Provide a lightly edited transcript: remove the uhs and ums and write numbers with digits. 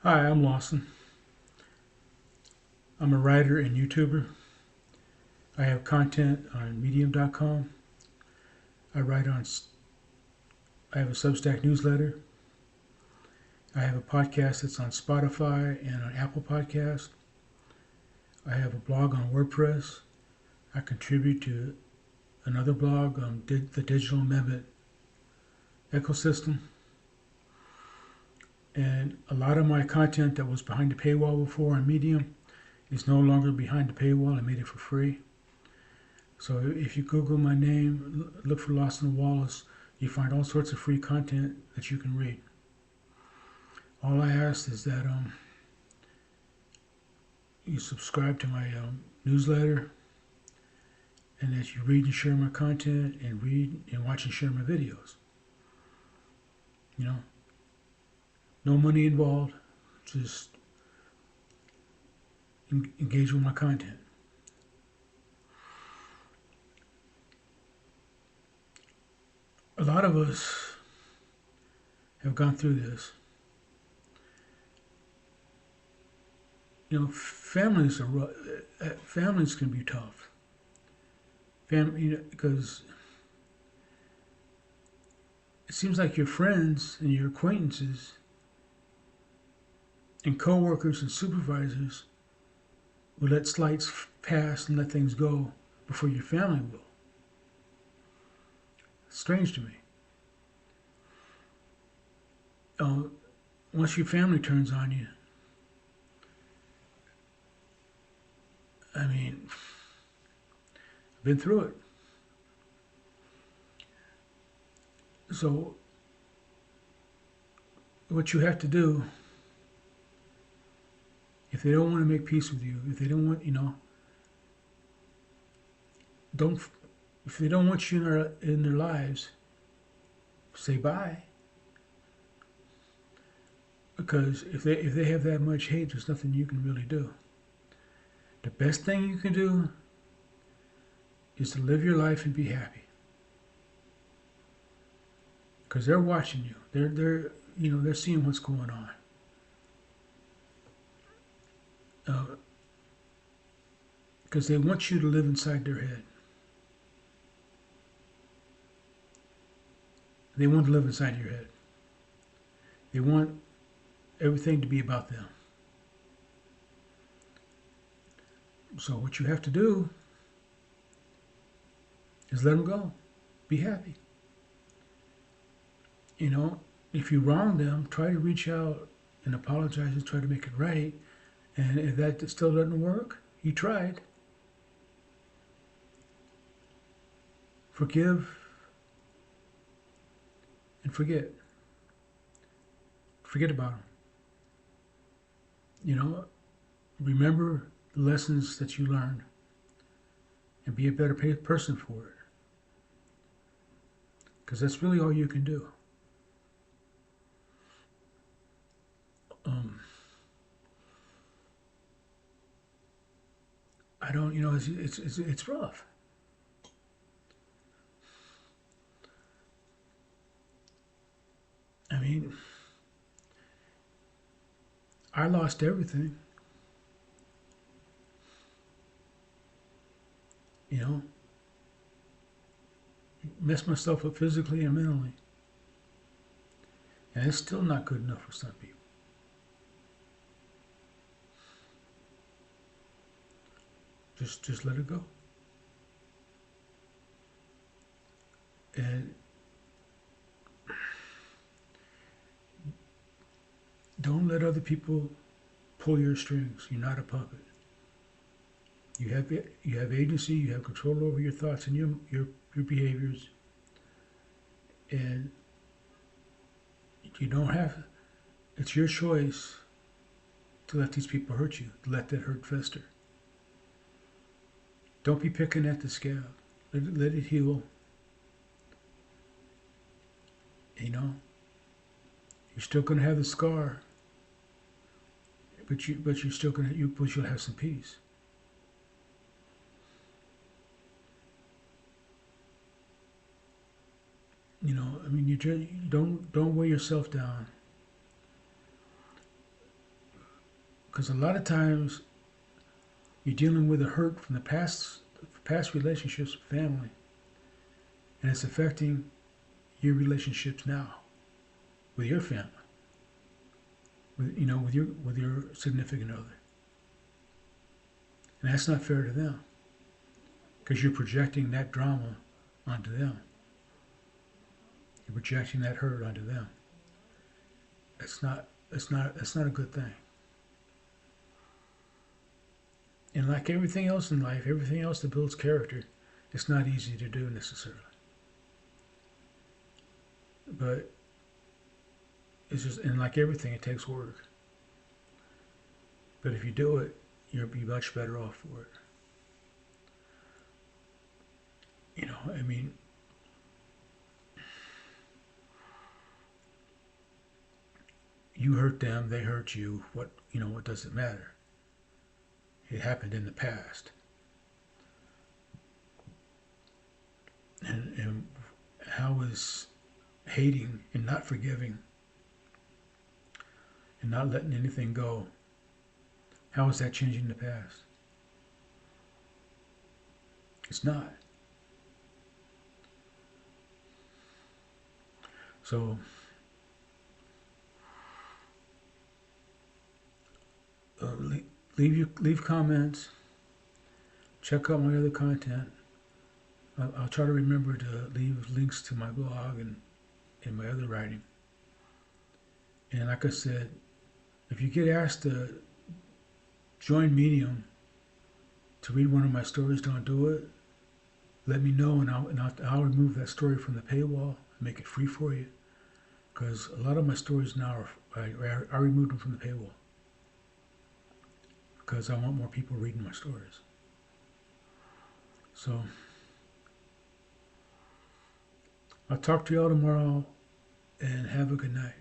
Hi, I'm Lawson. I'm a writer and YouTuber. I have content on Medium.com. I write on. I have a Substack newsletter. I have a podcast that's on Spotify and on Apple Podcast. I have a blog on WordPress. I contribute to another blog on the Digital Amendment Ecosystem. And a lot of my content that was behind the paywall before on Medium is no longer behind the paywall. I made it for free. So if you Google my name, look for Lawson Wallace, you find all sorts of free content that you can read. All I ask is that you subscribe to my newsletter, and that you read and share my content, and read and watch and share my videos. You know, no money involved, just engage with my content. A lot of us have gone through this. Families can be tough. Because it seems like your friends and your acquaintances and coworkers and supervisors will let slights pass and let things go before your family will. It's strange to me. Uh, Once your family turns on you, I mean, I've been through it. So what you have to do, if they don't want to make peace with you, if they don't want, don't, if they don't want you in their lives, say bye. Because if they have that much hate, there's nothing you can really do. The best thing you can do is to live your life and be happy. Because they're watching you. They're seeing what's going on. Because they want you to live inside their head. They want to live inside your head. They want everything to be about them. So what you have to do is let them go. Be happy. If you wrong them, try to reach out and apologize and try to make it right. And if that still doesn't work, you tried. Forgive and forget. Forget about them. Remember the lessons that you learned and be a better person for it. Because that's really all you can do. I don't, it's rough. I mean, I lost everything. You know, Messed myself up physically and mentally, and it's still not good enough for some people. Just let it go, and don't let other people pull your strings. You're not a puppet. You have agency. You have control over your thoughts and your behaviors, and you don't have. It's your choice to let these people hurt you. To let that hurt fester. Don't be picking at the scab. Let it heal. You know, you're still gonna have the scar, but you're still but you'll have some peace. I mean, don't weigh yourself down. Because a lot of times you're dealing with a hurt from the past relationships with family, and it's affecting your relationships now with your family, with your significant other, and that's not fair to them because you're projecting that drama onto them. You're projecting that hurt onto them. That's not a good thing. And like everything else in life, everything else that builds character, it's not easy to do necessarily. But it's just, and like everything, it takes work. But if you do it, you'll be much better off for it. I mean, you hurt them, they hurt you. What does it matter? It happened in the past. And how is hating and not forgiving and not letting anything go, how is that changing the past? It's not. So leave comments. Check out my other content. I'll try to remember to leave links to my blog and my other writing. And like I said, if you get asked to join Medium to read one of my stories, don't do it. Let me know, and I'll remove that story from the paywall and make it free for you. Because a lot of my stories now I removed them from the paywall because I want more people reading my stories. So I'll talk to y'all tomorrow, and have a good night.